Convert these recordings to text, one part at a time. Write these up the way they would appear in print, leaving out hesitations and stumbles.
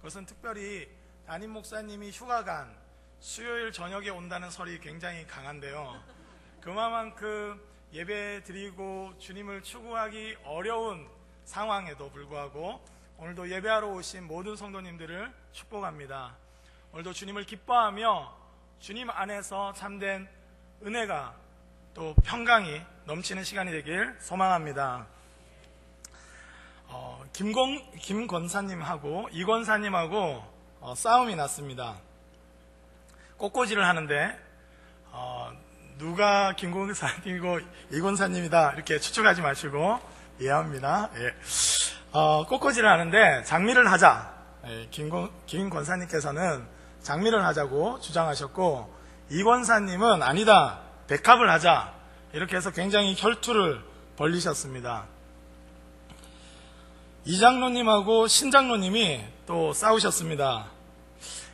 그것은 특별히 담임 목사님이 휴가 간 수요일 저녁에 온다는 설이 굉장히 강한데요. 그만큼 예배 드리고 주님을 추구하기 어려운 상황에도 불구하고 오늘도 예배하러 오신 모든 성도님들을 축복합니다. 오늘도 주님을 기뻐하며 주님 안에서 참된 은혜가 또 평강이 넘치는 시간이 되길 소망합니다. 김권사님하고 이권사님하고 싸움이 났습니다. 꽃꽂이를 하는데 누가 김권사님이고 이권사님이다 이렇게 추측하지 마시고 이해합니다. 예. 꽃꽂이를 하는데 장미를 하자. 예. 김권사님께서는 장미를 하자고 주장하셨고 이권사님은 아니다, 백합을 하자 이렇게 해서 굉장히 혈투를 벌이셨습니다. 이장로님하고 신장로님이 또 싸우셨습니다.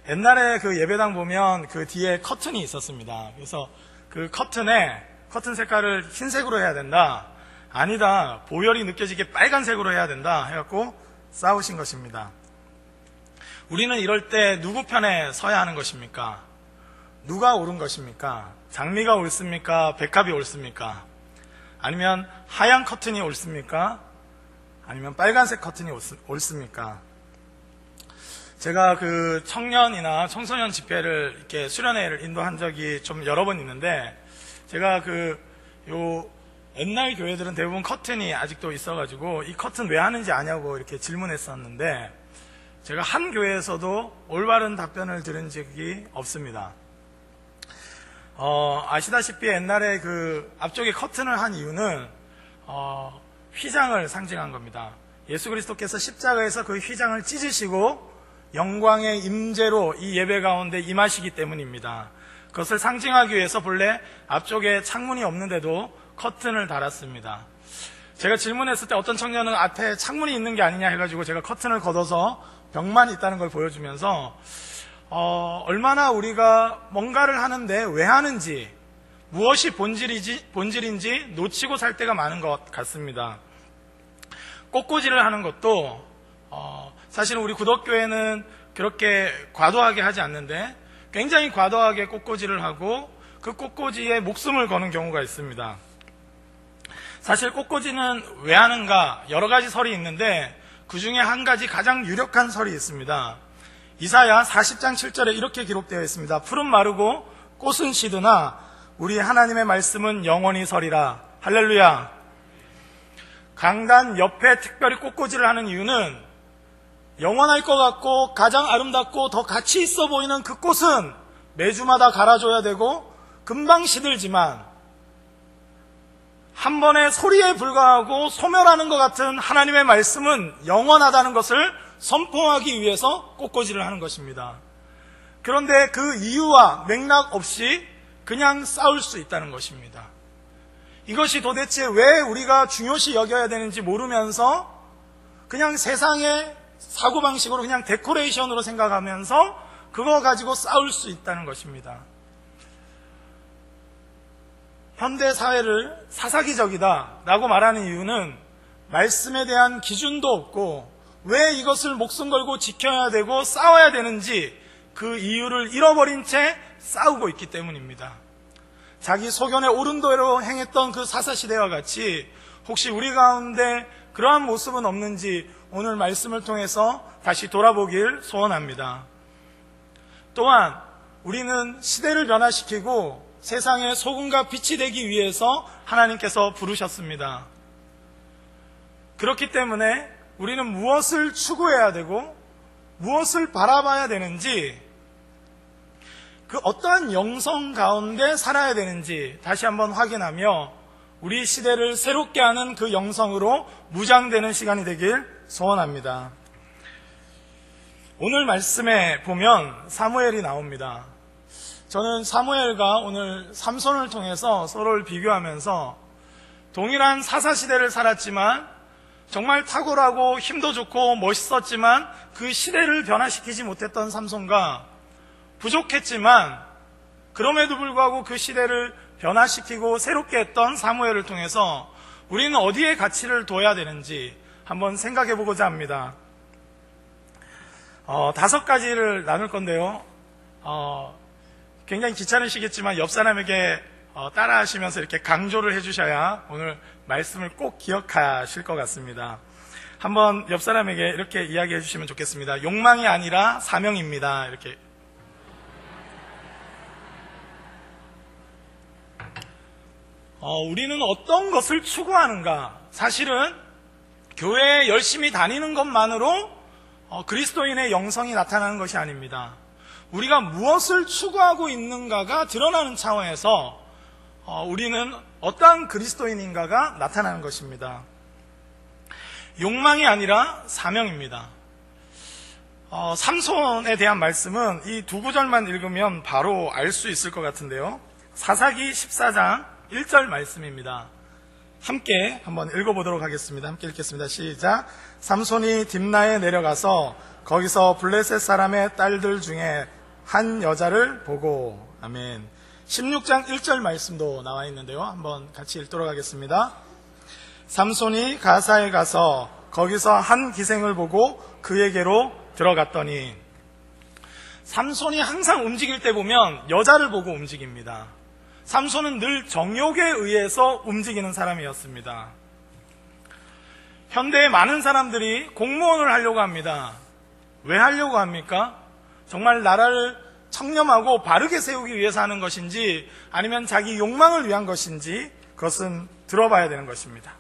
옛날에 그 예배당 보면 그 뒤에 커튼이 있었습니다. 그래서 그 커튼 색깔을 흰색으로 해야 된다, 아니다, 보혈이 느껴지게 빨간색으로 해야 된다 해갖고 싸우신 것입니다. 우리는 이럴 때 누구 편에 서야 하는 것입니까? 누가 옳은 것입니까? 장미가 옳습니까? 백합이 옳습니까? 아니면 하얀 커튼이 옳습니까? 아니면 빨간색 커튼이 옳습니까? 제가 그 청년이나 청소년 집회를 이렇게 수련회를 인도한 적이 좀 여러 번 있는데, 제가 옛날 교회들은 대부분 커튼이 아직도 있어가지고 이 커튼 왜 하는지 아냐고 이렇게 질문했었는데, 제가 한 교회에서도 올바른 답변을 들은 적이 없습니다. 아시다시피 옛날에 그 앞쪽에 커튼을 한 이유는 휘장을 상징한 겁니다. 예수 그리스도께서 십자가에서 그 휘장을 찢으시고 영광의 임재로 이 예배 가운데 임하시기 때문입니다. 그것을 상징하기 위해서 본래 앞쪽에 창문이 없는데도 커튼을 달았습니다. 제가 질문했을 때 어떤 청년은 앞에 창문이 있는 게 아니냐 해가지고 제가 커튼을 걷어서 벽만 있다는 걸 보여주면서 얼마나 우리가 뭔가를 하는데 왜 하는지, 무엇이 본질인지 놓치고 살 때가 많은 것 같습니다. 꽃꽂이를 하는 것도 사실은 우리 구덕교회는 그렇게 과도하게 하지 않는데 굉장히 과도하게 꽃꽂이를 하고 그 꽃꽂이에 목숨을 거는 경우가 있습니다. 사실 꽃꽂이는 왜 하는가 여러 가지 설이 있는데 그 중에 한 가지 가장 유력한 설이 있습니다. 이사야 40장 7절에 이렇게 기록되어 있습니다. 푸른 마르고 꽃은 시드나 우리 하나님의 말씀은 영원히 서리라. 할렐루야. 강단 옆에 특별히 꽃꽂이를 하는 이유는 영원할 것 같고 가장 아름답고 더 가치 있어 보이는 그 꽃은 매주마다 갈아줘야 되고 금방 시들지만 한 번의 소리에 불과하고 소멸하는 것 같은 하나님의 말씀은 영원하다는 것을 선포하기 위해서 꽃꽂이를 하는 것입니다. 그런데 그 이유와 맥락 없이 그냥 싸울 수 있다는 것입니다. 이것이 도대체 왜 우리가 중요시 여겨야 되는지 모르면서 그냥 세상의 사고방식으로 그냥 데코레이션으로 생각하면서 그거 가지고 싸울 수 있다는 것입니다. 현대사회를 사사기적이다 라고 말하는 이유는 말씀에 대한 기준도 없고 왜 이것을 목숨 걸고 지켜야 되고 싸워야 되는지 그 이유를 잃어버린 채 싸우고 있기 때문입니다. 자기 소견에 오른 대로 행했던 그 사사시대와 같이 혹시 우리 가운데 그러한 모습은 없는지 오늘 말씀을 통해서 다시 돌아보길 소원합니다. 또한 우리는 시대를 변화시키고 세상의 소금과 빛이 되기 위해서 하나님께서 부르셨습니다. 그렇기 때문에 우리는 무엇을 추구해야 되고 무엇을 바라봐야 되는지, 그 어떠한 영성 가운데 살아야 되는지 다시 한번 확인하며 우리 시대를 새롭게 하는 그 영성으로 무장되는 시간이 되길 소원합니다. 오늘 말씀에 보면 사무엘이 나옵니다. 저는 사무엘과 오늘 삼손을 통해서 서로를 비교하면서 동일한 사사시대를 살았지만 정말 탁월하고 힘도 좋고 멋있었지만 그 시대를 변화시키지 못했던 삼손과 부족했지만 그럼에도 불구하고 그 시대를 변화시키고 새롭게 했던 사무엘을 통해서 우리는 어디에 가치를 둬야 되는지 한번 생각해 보고자 합니다. 5가지를 나눌 건데요. 굉장히 귀찮으시겠지만 옆 사람에게 따라 하시면서 이렇게 강조를 해주셔야 오늘 말씀을 꼭 기억하실 것 같습니다. 한번 옆 사람에게 이렇게 이야기해 주시면 좋겠습니다. 욕망이 아니라 사명입니다. 이렇게. 우리는 어떤 것을 추구하는가? 사실은 교회에 열심히 다니는 것만으로 그리스도인의 영성이 나타나는 것이 아닙니다. 우리가 무엇을 추구하고 있는가가 드러나는 차원에서 우리는 어떠한 그리스도인인가가 나타나는 것입니다. 욕망이 아니라 사명입니다. 삼손에 대한 말씀은 이 2구절만 읽으면 바로 알 수 있을 것 같은데요. 사사기 14장 1절 말씀입니다. 함께 한번 읽어보도록 하겠습니다. 함께 읽겠습니다. 시작. 삼손이 딥나에 내려가서 거기서 블레셋 사람의 딸들 중에 한 여자를 보고. 아멘. 16장 1절 말씀도 나와 있는데요. 한번 같이 읽도록 하겠습니다. 삼손이 가사에 가서 거기서 한 기생을 보고 그에게로 들어갔더니. 삼손이 항상 움직일 때 보면 여자를 보고 움직입니다. 삼손은 늘 정욕에 의해서 움직이는 사람이었습니다. 현대의 많은 사람들이 공무원을 하려고 합니다. 왜 하려고 합니까? 정말 나라를 청렴하고 바르게 세우기 위해서 하는 것인지 아니면 자기 욕망을 위한 것인지 그것은 들어봐야 되는 것입니다.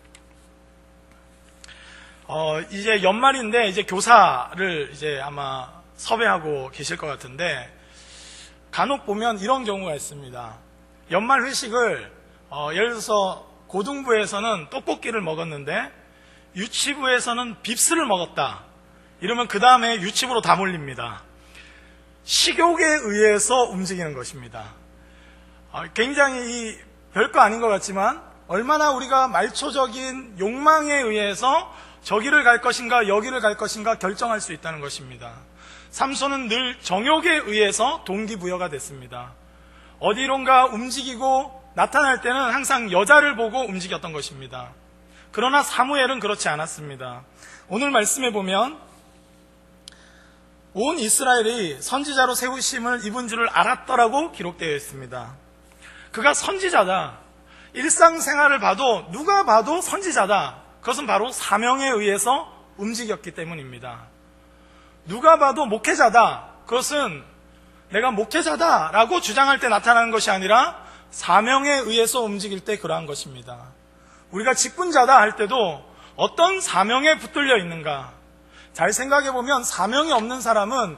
이제 연말인데 이제 교사를 이제 아마 섭외하고 계실 것 같은데 간혹 보면 이런 경우가 있습니다. 연말 회식을 예를 들어서 고등부에서는 떡볶이를 먹었는데 유치부에서는 빕스를 먹었다. 이러면 그 다음에 유치부로 다 몰립니다. 식욕에 의해서 움직이는 것입니다. 굉장히 별거 아닌 것 같지만 얼마나 우리가 말초적인 욕망에 의해서 저기를 갈 것인가 여기를 갈 것인가 결정할 수 있다는 것입니다. 삼손은 늘 정욕에 의해서 동기부여가 됐습니다. 어디론가 움직이고 나타날 때는 항상 여자를 보고 움직였던 것입니다. 그러나 사무엘은 그렇지 않았습니다. 오늘 말씀에 보면 온 이스라엘이 선지자로 세우심을 입은 줄을 알았더라고 기록되어 있습니다. 그가 선지자다. 일상생활을 봐도 누가 봐도 선지자다. 그것은 바로 사명에 의해서 움직였기 때문입니다. 누가 봐도 목회자다. 그것은 내가 목회자다라고 주장할 때 나타나는 것이 아니라 사명에 의해서 움직일 때 그러한 것입니다. 우리가 직분자다 할 때도 어떤 사명에 붙들려 있는가? 잘 생각해 보면 사명이 없는 사람은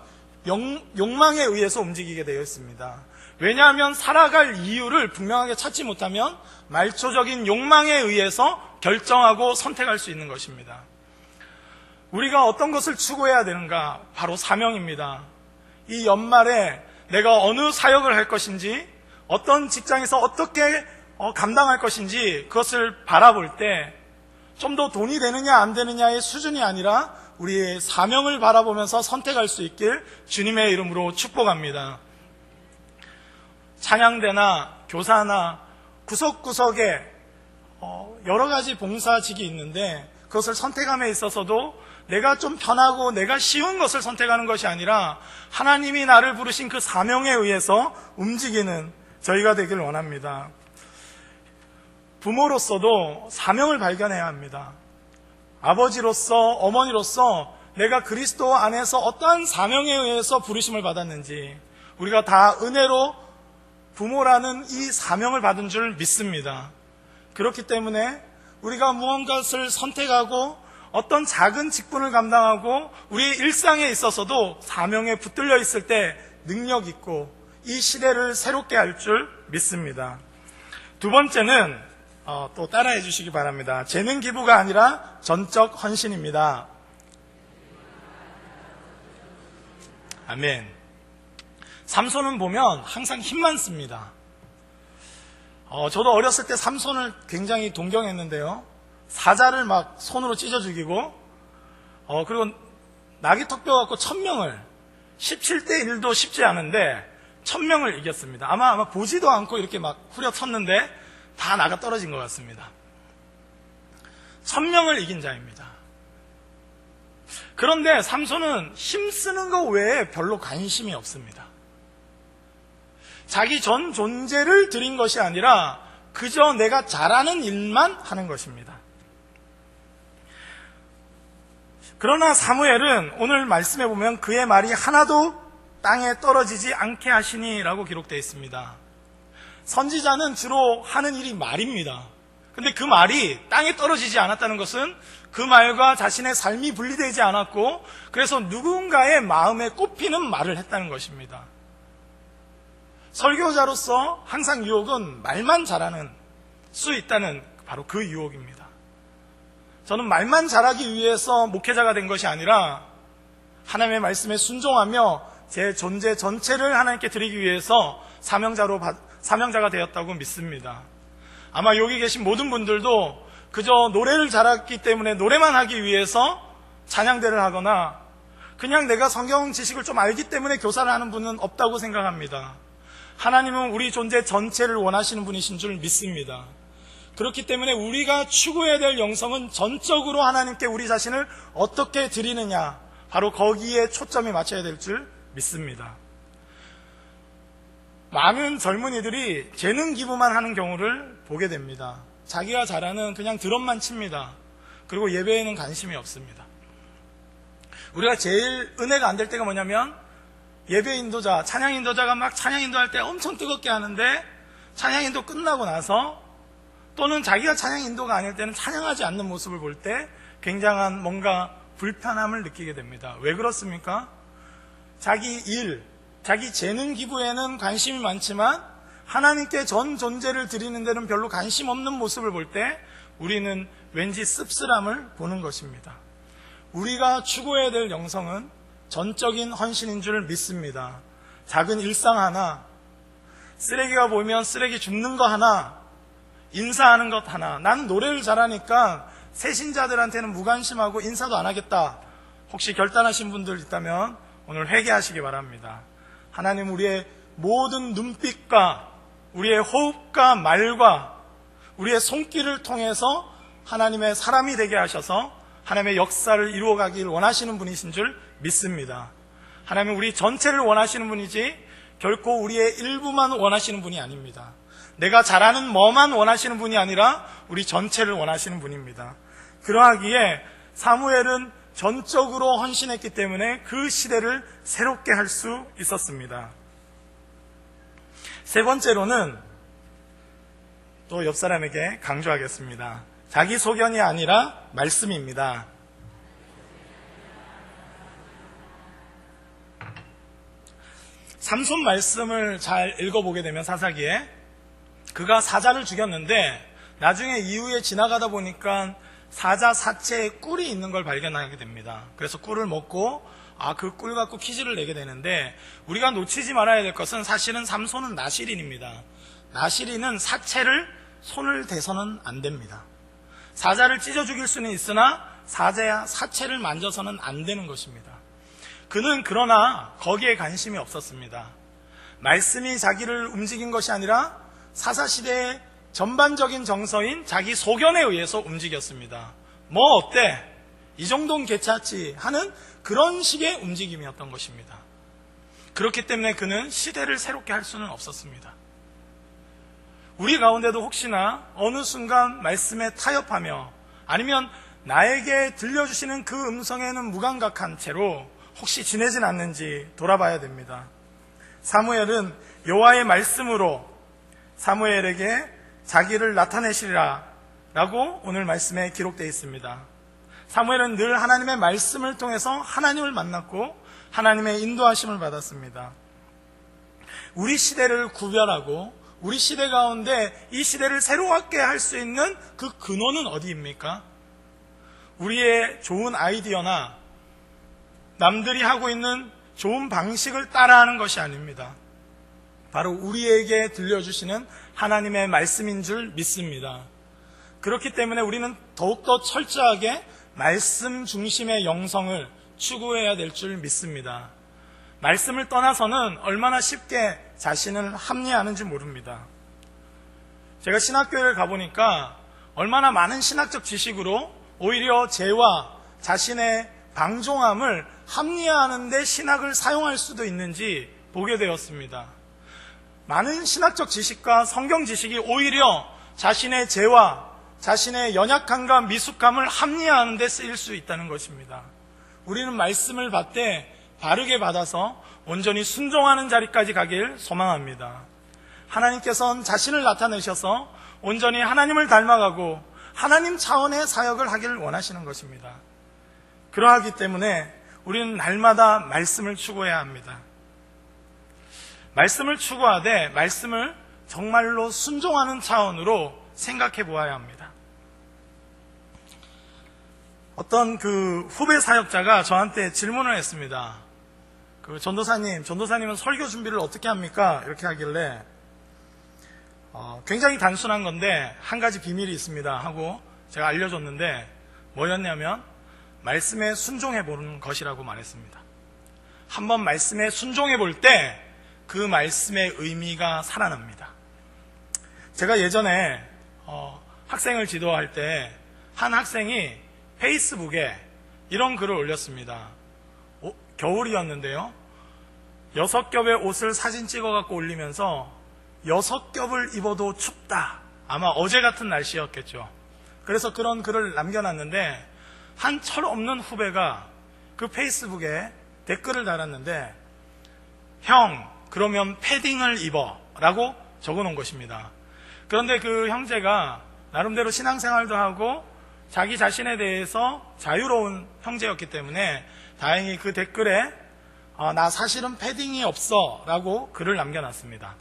욕망에 의해서 움직이게 되어 있습니다. 왜냐하면 살아갈 이유를 분명하게 찾지 못하면 말초적인 욕망에 의해서 결정하고 선택할 수 있는 것입니다. 우리가 어떤 것을 추구해야 되는가? 바로 사명입니다. 이 연말에 내가 어느 사역을 할 것인지, 어떤 직장에서 어떻게 감당할 것인지 그것을 바라볼 때 좀 더 돈이 되느냐 안 되느냐의 수준이 아니라 우리의 사명을 바라보면서 선택할 수 있길 주님의 이름으로 축복합니다. 찬양대나 교사나 구석구석에 여러 가지 봉사직이 있는데 그것을 선택함에 있어서도 내가 좀 편하고 내가 쉬운 것을 선택하는 것이 아니라 하나님이 나를 부르신 그 사명에 의해서 움직이는 저희가 되길 원합니다. 부모로서도 사명을 발견해야 합니다. 아버지로서, 어머니로서 내가 그리스도 안에서 어떠한 사명에 의해서 부르심을 받았는지 우리가 다 은혜로 부모라는 이 사명을 받은 줄 믿습니다. 그렇기 때문에 우리가 무언가를 선택하고 어떤 작은 직분을 감당하고 우리의 일상에 있어서도 사명에 붙들려 있을 때 능력 있고 이 시대를 새롭게 할 줄 믿습니다. 두 번째는 또 따라해 주시기 바랍니다. 재능 기부가 아니라 전적 헌신입니다. 아멘. 삼손은 보면 항상 힘만 씁니다. 저도 어렸을 때 삼손을 굉장히 동경했는데요. 사자를 막 손으로 찢어 죽이고 그리고 낙이 턱뼈 갖고 1000명을 17대 1도 쉽지 않은데 1000명을 이겼습니다. 아마 보지도 않고 이렇게 막 후려쳤는데 다 나가 떨어진 것 같습니다. 1000명을 이긴 자입니다. 그런데 삼손은 힘쓰는 것 외에 별로 관심이 없습니다. 자기 전 존재를 드린 것이 아니라 그저 내가 잘하는 일만 하는 것입니다. 그러나 사무엘은 오늘 말씀해 보면 그의 말이 하나도 땅에 떨어지지 않게 하시니 라고 기록되어 있습니다. 선지자는 주로 하는 일이 말입니다. 근데 그 말이 땅에 떨어지지 않았다는 것은 그 말과 자신의 삶이 분리되지 않았고, 그래서 누군가의 마음에 꼽히는 말을 했다는 것입니다. 설교자로서 항상 유혹은 말만 잘하는 수 있다는 바로 그 유혹입니다. 저는 말만 잘하기 위해서 목회자가 된 것이 아니라 하나님의 말씀에 순종하며 제 존재 전체를 하나님께 드리기 위해서 사명자가 되었다고 믿습니다. 아마 여기 계신 모든 분들도 그저 노래를 잘했기 때문에 노래만 하기 위해서 찬양대를 하거나 그냥 내가 성경 지식을 좀 알기 때문에 교사를 하는 분은 없다고 생각합니다. 하나님은 우리 존재 전체를 원하시는 분이신 줄 믿습니다. 그렇기 때문에 우리가 추구해야 될 영성은 전적으로 하나님께 우리 자신을 어떻게 드리느냐, 바로 거기에 초점이 맞춰야 될 줄 믿습니다. 많은 젊은이들이 재능 기부만 하는 경우를 보게 됩니다. 자기가 잘하는 그냥 드럼만 칩니다. 그리고 예배에는 관심이 없습니다. 우리가 제일 은혜가 안 될 때가 뭐냐면 예배 인도자, 찬양 인도자가 막 찬양 인도할 때 엄청 뜨겁게 하는데 찬양 인도 끝나고 나서, 또는 자기가 찬양 인도가 아닐 때는 찬양하지 않는 모습을 볼 때 굉장한 뭔가 불편함을 느끼게 됩니다. 왜 그렇습니까? 자기 일, 자기 재능 기부에는 관심이 많지만 하나님께 전 존재를 드리는 데는 별로 관심 없는 모습을 볼 때 우리는 왠지 씁쓸함을 보는 것입니다. 우리가 추구해야 될 영성은 전적인 헌신인 줄 믿습니다. 작은 일상 하나, 쓰레기가 보이면 쓰레기 줍는 거 하나, 인사하는 것 하나, 나는 노래를 잘하니까 새신자들한테는 무관심하고 인사도 안 하겠다. 혹시 결단하신 분들 있다면 오늘 회개하시기 바랍니다. 하나님, 우리의 모든 눈빛과 우리의 호흡과 말과 우리의 손길을 통해서 하나님의 사람이 되게 하셔서 하나님의 역사를 이루어가길 원하시는 분이신 줄 믿습니다. 하나님은 우리 전체를 원하시는 분이지 결코 우리의 일부만 원하시는 분이 아닙니다. 내가 잘하는 뭐만 원하시는 분이 아니라 우리 전체를 원하시는 분입니다. 그러하기에 사무엘은 전적으로 헌신했기 때문에 그 시대를 새롭게 할 수 있었습니다. 세 번째로는 또 옆 사람에게 강조하겠습니다. 자기 소견이 아니라 말씀입니다. 삼손 말씀을 잘 읽어보게 되면 사사기에 그가 사자를 죽였는데 나중에 이후에 지나가다 보니까 사자 사체에 꿀이 있는 걸 발견하게 됩니다. 그래서 꿀을 먹고 그 꿀 갖고 퀴즈를 내게 되는데, 우리가 놓치지 말아야 될 것은 사실은 삼손은 나실인입니다. 나실인은 사체를 손을 대서는 안 됩니다. 사자를 찢어 죽일 수는 있으나 사자야 사체를 만져서는 안 되는 것입니다. 그는 그러나 거기에 관심이 없었습니다. 말씀이 자기를 움직인 것이 아니라 사사시대의 전반적인 정서인 자기 소견에 의해서 움직였습니다. 뭐 어때? 이 정도는 괜찮지 하는 그런 식의 움직임이었던 것입니다. 그렇기 때문에 그는 시대를 새롭게 할 수는 없었습니다. 우리 가운데도 혹시나 어느 순간 말씀에 타협하며 아니면 나에게 들려주시는 그 음성에는 무감각한 채로 혹시 지내진 않는지 돌아봐야 됩니다. 사무엘은 여호와의 말씀으로 사무엘에게 자기를 나타내시리라 라고 오늘 말씀에 기록되어 있습니다. 사무엘은 늘 하나님의 말씀을 통해서 하나님을 만났고 하나님의 인도하심을 받았습니다. 우리 시대를 구별하고 우리 시대 가운데 이 시대를 새롭게 할 수 있는 그 근원은 어디입니까? 우리의 좋은 아이디어나 남들이 하고 있는 좋은 방식을 따라하는 것이 아닙니다. 바로 우리에게 들려주시는 하나님의 말씀인 줄 믿습니다. 그렇기 때문에 우리는 더욱더 철저하게 말씀 중심의 영성을 추구해야 될 줄 믿습니다. 말씀을 떠나서는 얼마나 쉽게 자신을 합리하는지 모릅니다. 제가 신학교를 가보니까 얼마나 많은 신학적 지식으로 오히려 죄와 자신의 방종함을 합리화하는 데 신학을 사용할 수도 있는지 보게 되었습니다. 많은 신학적 지식과 성경 지식이 오히려 자신의 죄와 자신의 연약함과 미숙함을 합리화하는 데 쓰일 수 있다는 것입니다. 우리는 말씀을 받되 바르게 받아서 온전히 순종하는 자리까지 가길 소망합니다. 하나님께서는 자신을 나타내셔서 온전히 하나님을 닮아가고 하나님 차원의 사역을 하기를 원하시는 것입니다. 그러하기 때문에 우리는 날마다 말씀을 추구해야 합니다. 말씀을 추구하되 말씀을 정말로 순종하는 차원으로 생각해 보아야 합니다. 어떤 후배 사역자가 저한테 질문을 했습니다. 전도사님은 설교 준비를 어떻게 합니까? 이렇게 하길래 굉장히 단순한 건데 한 가지 비밀이 있습니다 하고 제가 알려줬는데 뭐였냐면 말씀에 순종해 보는 것이라고 말했습니다. 한번 말씀에 순종해 볼 때 그 말씀의 의미가 살아납니다. 제가 예전에 학생을 지도할 때 한 학생이 페이스북에 이런 글을 올렸습니다. 겨울이었는데요. 6겹의 옷을 사진 찍어갖고 올리면서 6겹을 입어도 춥다. 아마 어제 같은 날씨였겠죠. 그래서 그런 글을 남겨놨는데 한 철없는 후배가 그 페이스북에 댓글을 달았는데 형, 그러면 패딩을 입어 라고 적어놓은 것입니다. 그런데 그 형제가 나름대로 신앙생활도 하고 자기 자신에 대해서 자유로운 형제였기 때문에 다행히 그 댓글에 나 사실은 패딩이 없어 라고 글을 남겨놨습니다.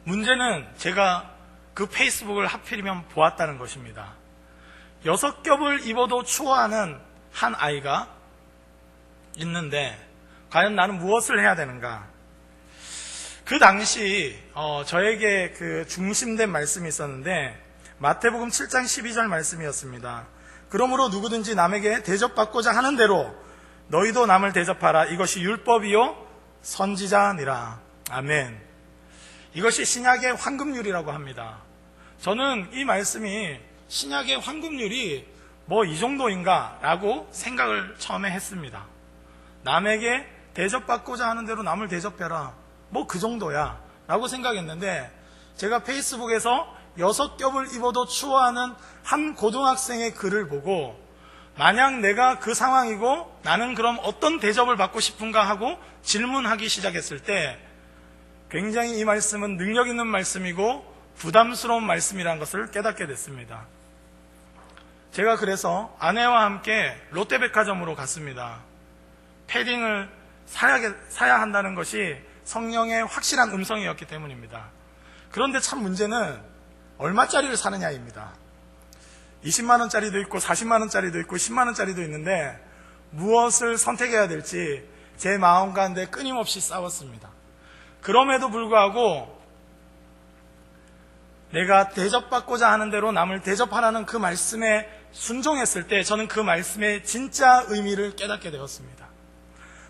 문제는 제가 그 페이스북을 하필이면 보았다는 것입니다. 6겹을 입어도 추워하는 한 아이가 있는데 과연 나는 무엇을 해야 되는가? 그 당시 저에게 중심된 말씀이 있었는데 마태복음 7장 12절 말씀이었습니다. 그러므로 누구든지 남에게 대접받고자 하는 대로 너희도 남을 대접하라. 이것이 율법이요 선지자니라. 아멘. 이것이 신약의 황금률이라고 합니다. 저는 이 말씀이 신약의 황금률이 뭐 이 정도인가 라고 생각을 처음에 했습니다. 남에게 대접받고자 하는 대로 남을 대접해라. 뭐 그 정도야 라고 생각했는데 제가 페이스북에서 6겹을 입어도 추워하는 한 고등학생의 글을 보고 만약 내가 그 상황이고 나는 그럼 어떤 대접을 받고 싶은가 하고 질문하기 시작했을 때 굉장히 이 말씀은 능력 있는 말씀이고 부담스러운 말씀이라는 것을 깨닫게 됐습니다. 제가 그래서 아내와 함께 롯데백화점으로 갔습니다. 패딩을 사야 한다는 것이 성령의 확실한 음성이었기 때문입니다. 그런데 참 문제는 얼마짜리를 사느냐입니다. 20만 원짜리도 있고 40만 원짜리도 있고 10만 원짜리도 있는데 무엇을 선택해야 될지 제 마음 가운데 끊임없이 싸웠습니다. 그럼에도 불구하고 내가 대접받고자 하는 대로 남을 대접하라는 그 말씀에 순종했을 때 저는 그 말씀의 진짜 의미를 깨닫게 되었습니다.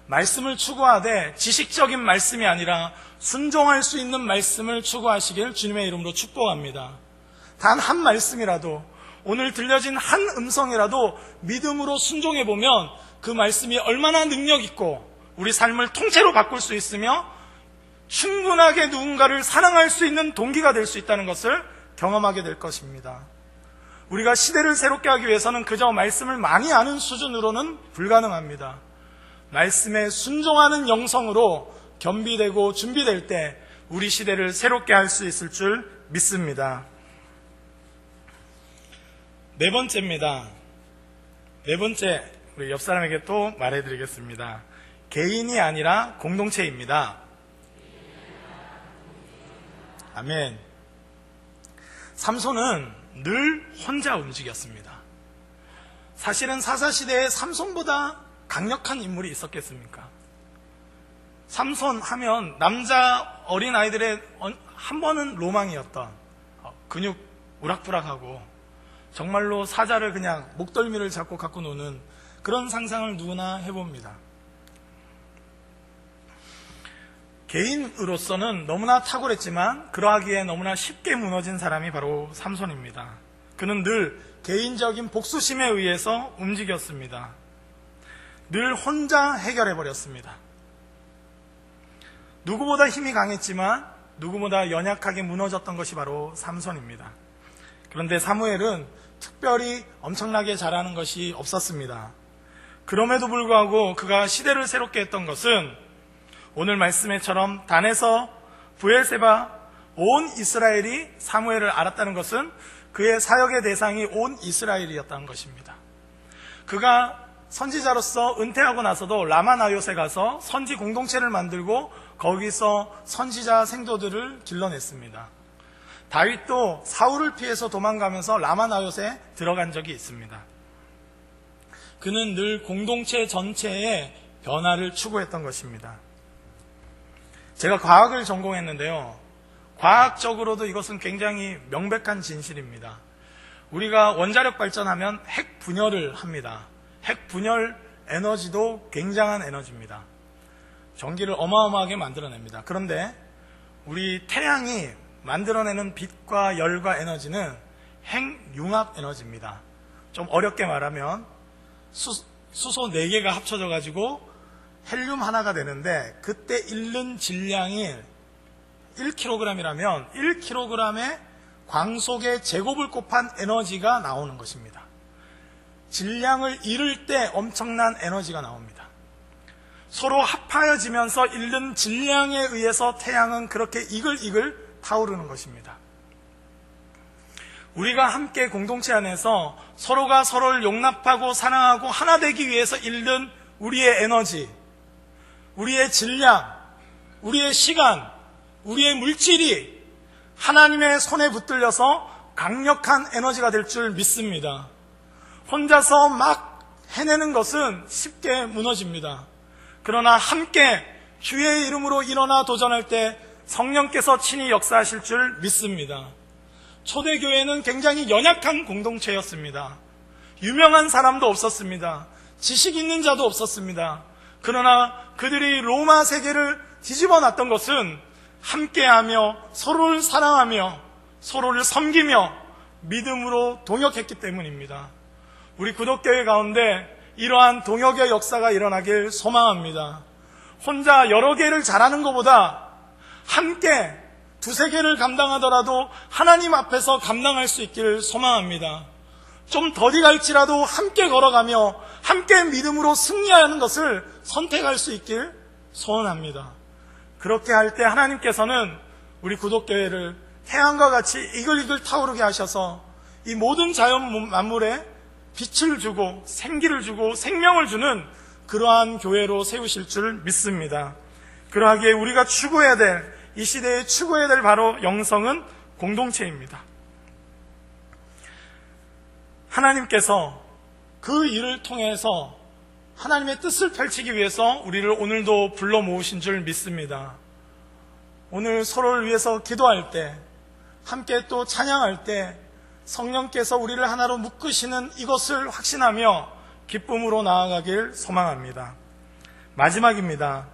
말씀을 추구하되 지식적인 말씀이 아니라 순종할 수 있는 말씀을 추구하시길 주님의 이름으로 축복합니다. 단 한 말씀이라도 오늘 들려진 한 음성이라도 믿음으로 순종해보면 그 말씀이 얼마나 능력 있고 우리 삶을 통째로 바꿀 수 있으며 충분하게 누군가를 사랑할 수 있는 동기가 될 수 있다는 것을 경험하게 될 것입니다. 우리가 시대를 새롭게 하기 위해서는 그저 말씀을 많이 아는 수준으로는 불가능합니다. 말씀에 순종하는 영성으로 겸비되고 준비될 때 우리 시대를 새롭게 할 수 있을 줄 믿습니다. 네 번째입니다. 네 번째, 우리 옆 사람에게 또 말해드리겠습니다. 개인이 아니라 공동체입니다. 아멘. 삼손은 늘 혼자 움직였습니다. 사실은 사사시대에 삼손보다 강력한 인물이 있었겠습니까? 삼손 하면 남자 어린아이들의 한 번은 로망이었던 근육 우락부락하고 정말로 사자를 그냥 목덜미를 잡고 갖고 노는 그런 상상을 누구나 해봅니다. 개인으로서는 너무나 탁월했지만 그러하기에 너무나 쉽게 무너진 사람이 바로 삼손입니다. 그는 늘 개인적인 복수심에 의해서 움직였습니다. 늘 혼자 해결해버렸습니다. 누구보다 힘이 강했지만 누구보다 연약하게 무너졌던 것이 바로 삼손입니다. 그런데 사무엘은 특별히 엄청나게 잘하는 것이 없었습니다. 그럼에도 불구하고 그가 시대를 새롭게 했던 것은 오늘 말씀에처럼 단에서 브엘세바 온 이스라엘이 사무엘을 알았다는 것은 그의 사역의 대상이 온 이스라엘이었다는 것입니다. 그가 선지자로서 은퇴하고 나서도 라마나요세 가서 선지 공동체를 만들고 거기서 선지자 생도들을 길러냈습니다. 다윗도 사울을 피해서 도망가면서 라마나요세에 들어간 적이 있습니다. 그는 늘 공동체 전체의 변화를 추구했던 것입니다. 제가 과학을 전공했는데요, 과학적으로도 이것은 굉장히 명백한 진실입니다. 우리가 원자력 발전하면 핵 분열을 합니다. 핵 분열 에너지도 굉장한 에너지입니다. 전기를 어마어마하게 만들어냅니다. 그런데 우리 태양이 만들어내는 빛과 열과 에너지는 핵융합 에너지입니다. 좀 어렵게 말하면 수소 4개가 합쳐져 가지고 헬륨 하나가 되는데, 그때 잃는 질량이 1kg이라면 1kg의 광속의 제곱을 곱한 에너지가 나오는 것입니다. 질량을 잃을 때 엄청난 에너지가 나옵니다. 서로 합하여지면서 잃는 질량에 의해서 태양은 그렇게 이글이글 타오르는 것입니다. 우리가 함께 공동체 안에서 서로가 서로를 용납하고 사랑하고 하나 되기 위해서 잃는 우리의 에너지, 우리의 질량, 우리의 시간, 우리의 물질이 하나님의 손에 붙들려서 강력한 에너지가 될 줄 믿습니다. 혼자서 막 해내는 것은 쉽게 무너집니다. 그러나 함께 주의 이름으로 일어나 도전할 때 성령께서 친히 역사하실 줄 믿습니다. 초대교회는 굉장히 연약한 공동체였습니다. 유명한 사람도 없었습니다. 지식 있는 자도 없었습니다. 그러나 그들이 로마 세계를 뒤집어 놨던 것은 함께하며 서로를 사랑하며 서로를 섬기며 믿음으로 동역했기 때문입니다. 우리 구독교회 가운데 이러한 동역의 역사가 일어나길 소망합니다. 혼자 여러 개를 잘하는 것보다 함께 두세 개를 감당하더라도 하나님 앞에서 감당할 수 있기를 소망합니다. 좀 더디 갈지라도 함께 걸어가며 함께 믿음으로 승리하는 것을 선택할 수 있길 소원합니다. 그렇게 할 때 하나님께서는 우리 구독교회를 태양과 같이 이글이글 타오르게 하셔서 이 모든 자연 만물에 빛을 주고 생기를 주고 생명을 주는 그러한 교회로 세우실 줄 믿습니다. 그러하기에 우리가 추구해야 될, 이 시대에 추구해야 될 바로 영성은 공동체입니다. 하나님께서 그 일을 통해서 하나님의 뜻을 펼치기 위해서 우리를 오늘도 불러 모으신 줄 믿습니다. 오늘 서로를 위해서 기도할 때, 함께 또 찬양할 때 성령께서 우리를 하나로 묶으시는 이것을 확신하며 기쁨으로 나아가길 소망합니다. 마지막입니다.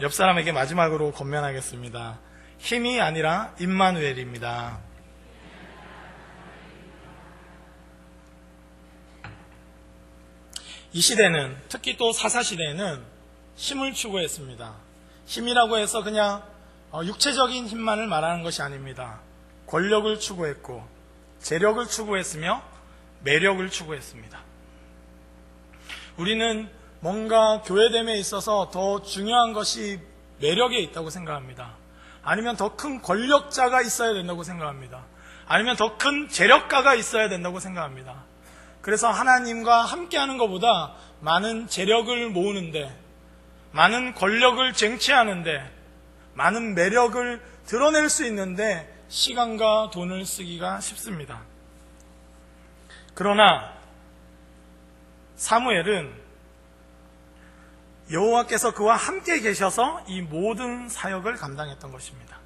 옆 사람에게 마지막으로 권면하겠습니다. 힘이 아니라 임마누엘입니다. 이 시대는, 특히 또 사사시대에는 힘을 추구했습니다. 힘이라고 해서 그냥 육체적인 힘만을 말하는 것이 아닙니다. 권력을 추구했고 재력을 추구했으며 매력을 추구했습니다. 우리는 뭔가 교회됨에 있어서 더 중요한 것이 매력에 있다고 생각합니다. 아니면 더 큰 권력자가 있어야 된다고 생각합니다. 아니면 더 큰 재력가가 있어야 된다고 생각합니다. 그래서 하나님과 함께하는 것보다 많은 재력을 모으는데, 많은 권력을 쟁취하는데, 많은 매력을 드러낼 수 있는데 시간과 돈을 쓰기가 쉽습니다. 그러나 사무엘은 여호와께서 그와 함께 계셔서 이 모든 사역을 감당했던 것입니다.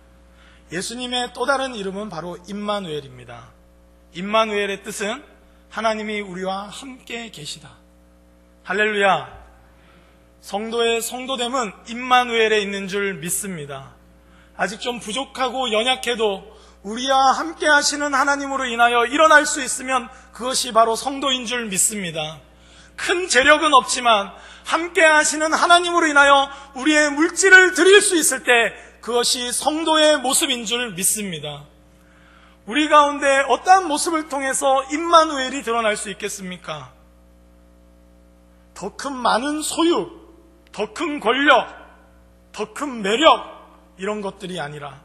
예수님의 또 다른 이름은 바로 임마누엘입니다. 임마누엘의 뜻은 하나님이 우리와 함께 계시다. 할렐루야. 성도의 성도됨은 임마누엘에 있는 줄 믿습니다. 아직 좀 부족하고 연약해도 우리와 함께 하시는 하나님으로 인하여 일어날 수 있으면 그것이 바로 성도인 줄 믿습니다. 큰 재력은 없지만 함께 하시는 하나님으로 인하여 우리의 물질을 드릴 수 있을 때 그것이 성도의 모습인 줄 믿습니다. 우리 가운데 어떠한 모습을 통해서 임마누엘이 드러날 수 있겠습니까? 더 큰 많은 소유, 더 큰 권력, 더 큰 매력, 이런 것들이 아니라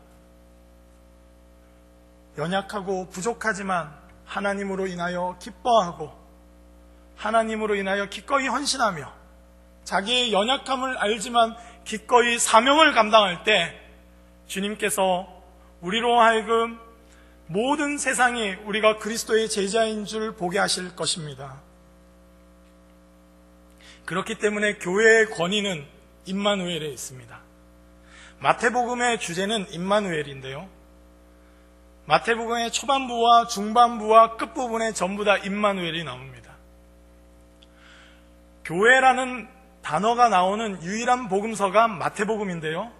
연약하고 부족하지만 하나님으로 인하여 기뻐하고 하나님으로 인하여 기꺼이 헌신하며 자기의 연약함을 알지만 기꺼이 사명을 감당할 때 주님께서 우리로 하여금 모든 세상이 우리가 그리스도의 제자인 줄 보게 하실 것입니다. 그렇기 때문에 교회의 권위는 임마누엘에 있습니다. 마태복음의 주제는 임마누엘인데요, 마태복음의 초반부와 중반부와 끝부분에 전부 다 임마누엘이 나옵니다. 교회라는 단어가 나오는 유일한 복음서가 마태복음인데요,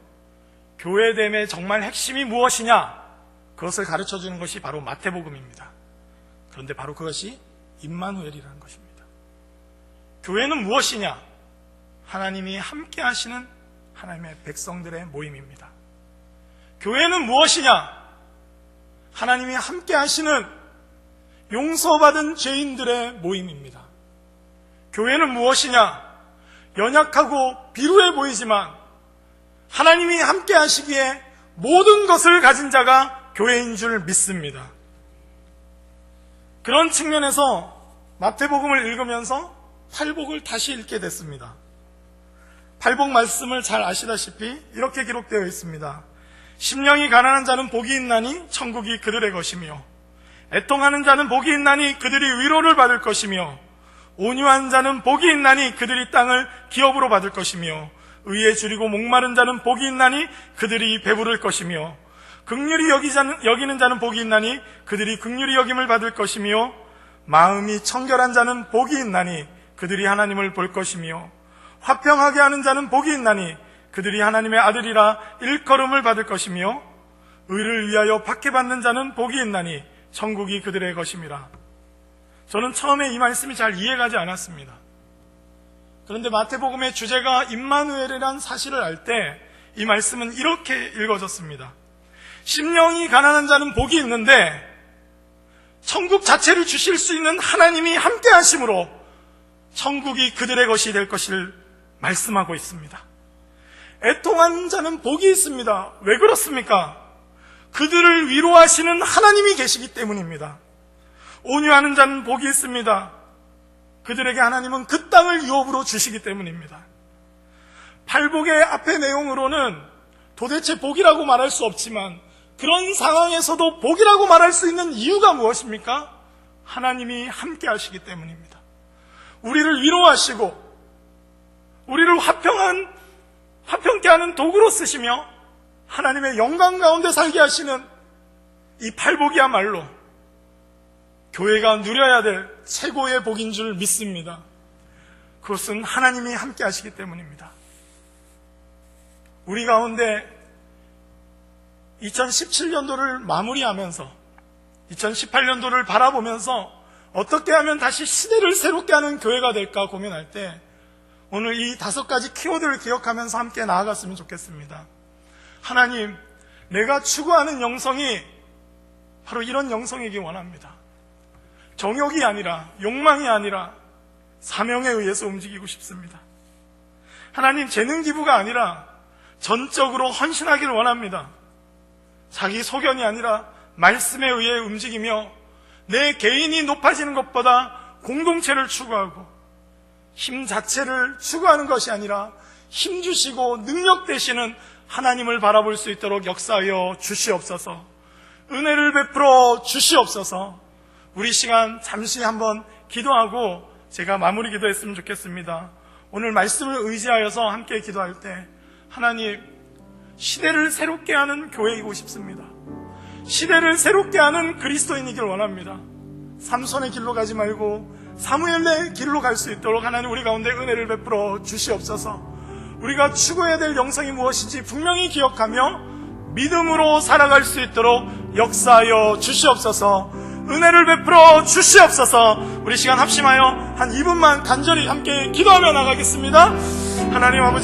교회됨의 정말 핵심이 무엇이냐, 그것을 가르쳐주는 것이 바로 마태복음입니다. 그런데 바로 그것이 임마누엘이라는 것입니다. 교회는 무엇이냐? 하나님이 함께 하시는 하나님의 백성들의 모임입니다. 교회는 무엇이냐? 하나님이 함께 하시는 용서받은 죄인들의 모임입니다. 교회는 무엇이냐? 연약하고 비루해 보이지만 하나님이 함께 하시기에 모든 것을 가진 자가 교회인 줄 믿습니다. 그런 측면에서 마태복음을 읽으면서 팔복을 다시 읽게 됐습니다. 팔복 말씀을 잘 아시다시피 이렇게 기록되어 있습니다. 심령이 가난한 자는 복이 있나니 천국이 그들의 것이며, 애통하는 자는 복이 있나니 그들이 위로를 받을 것이며, 온유한 자는 복이 있나니 그들이 땅을 기업으로 받을 것이며, 의에 줄이고 목마른 자는 복이 있나니 그들이 배부를 것이며, 긍휼히 여기는 자는 복이 있나니 그들이 긍휼히 여김을 받을 것이며, 마음이 청결한 자는 복이 있나니 그들이 하나님을 볼 것이며, 화평하게 하는 자는 복이 있나니 그들이 하나님의 아들이라 일컬음을 받을 것이며, 의를 위하여 박해받는 자는 복이 있나니 천국이 그들의 것임이라. 저는 처음에 이 말씀이 잘 이해가지 않았습니다. 그런데 마태복음의 주제가 임마누엘이라는 사실을 알 때 이 말씀은 이렇게 읽어졌습니다. 심령이 가난한 자는 복이 있는데 천국 자체를 주실 수 있는 하나님이 함께 하심으로 천국이 그들의 것이 될 것을 말씀하고 있습니다. 애통한 자는 복이 있습니다. 왜 그렇습니까? 그들을 위로하시는 하나님이 계시기 때문입니다. 온유하는 자는 복이 있습니다. 그들에게 하나님은 그 땅을 유업으로 주시기 때문입니다. 팔복의 앞의 내용으로는 도대체 복이라고 말할 수 없지만 그런 상황에서도 복이라고 말할 수 있는 이유가 무엇입니까? 하나님이 함께 하시기 때문입니다. 우리를 위로하시고 우리를 화평케 하는 도구로 쓰시며 하나님의 영광 가운데 살게 하시는 이 팔복이야말로 교회가 누려야 될 최고의 복인 줄 믿습니다. 그것은 하나님이 함께 하시기 때문입니다. 우리 가운데 2017년도를 마무리하면서 2018년도를 바라보면서 어떻게 하면 다시 시대를 새롭게 하는 교회가 될까 고민할 때 오늘 이 5가지 키워드를 기억하면서 함께 나아갔으면 좋겠습니다. 하나님, 내가 추구하는 영성이 바로 이런 영성이기 원합니다. 정욕이 아니라, 욕망이 아니라 사명에 의해서 움직이고 싶습니다. 하나님, 재능 기부가 아니라 전적으로 헌신하기를 원합니다. 자기 소견이 아니라 말씀에 의해 움직이며 내 개인이 높아지는 것보다 공동체를 추구하고 힘 자체를 추구하는 것이 아니라 힘 주시고 능력 되시는 하나님을 바라볼 수 있도록 역사하여 주시옵소서. 은혜를 베풀어 주시옵소서. 우리 시간 잠시 한번 기도하고 제가 마무리 기도했으면 좋겠습니다. 오늘 말씀을 의지하여서 함께 기도할 때 하나님, 시대를 새롭게 하는 교회이고 싶습니다. 시대를 새롭게 하는 그리스도인이길 원합니다. 삼손의 길로 가지 말고 사무엘의 길로 갈 수 있도록 하나님 우리 가운데 은혜를 베풀어 주시옵소서. 우리가 추구해야 될 영성이 무엇인지 분명히 기억하며 믿음으로 살아갈 수 있도록 역사하여 주시옵소서. 은혜를 베풀어 주시옵소서. 우리 시간 합심하여 한 2분만 간절히 함께 기도하며 나가겠습니다. 하나님 아버지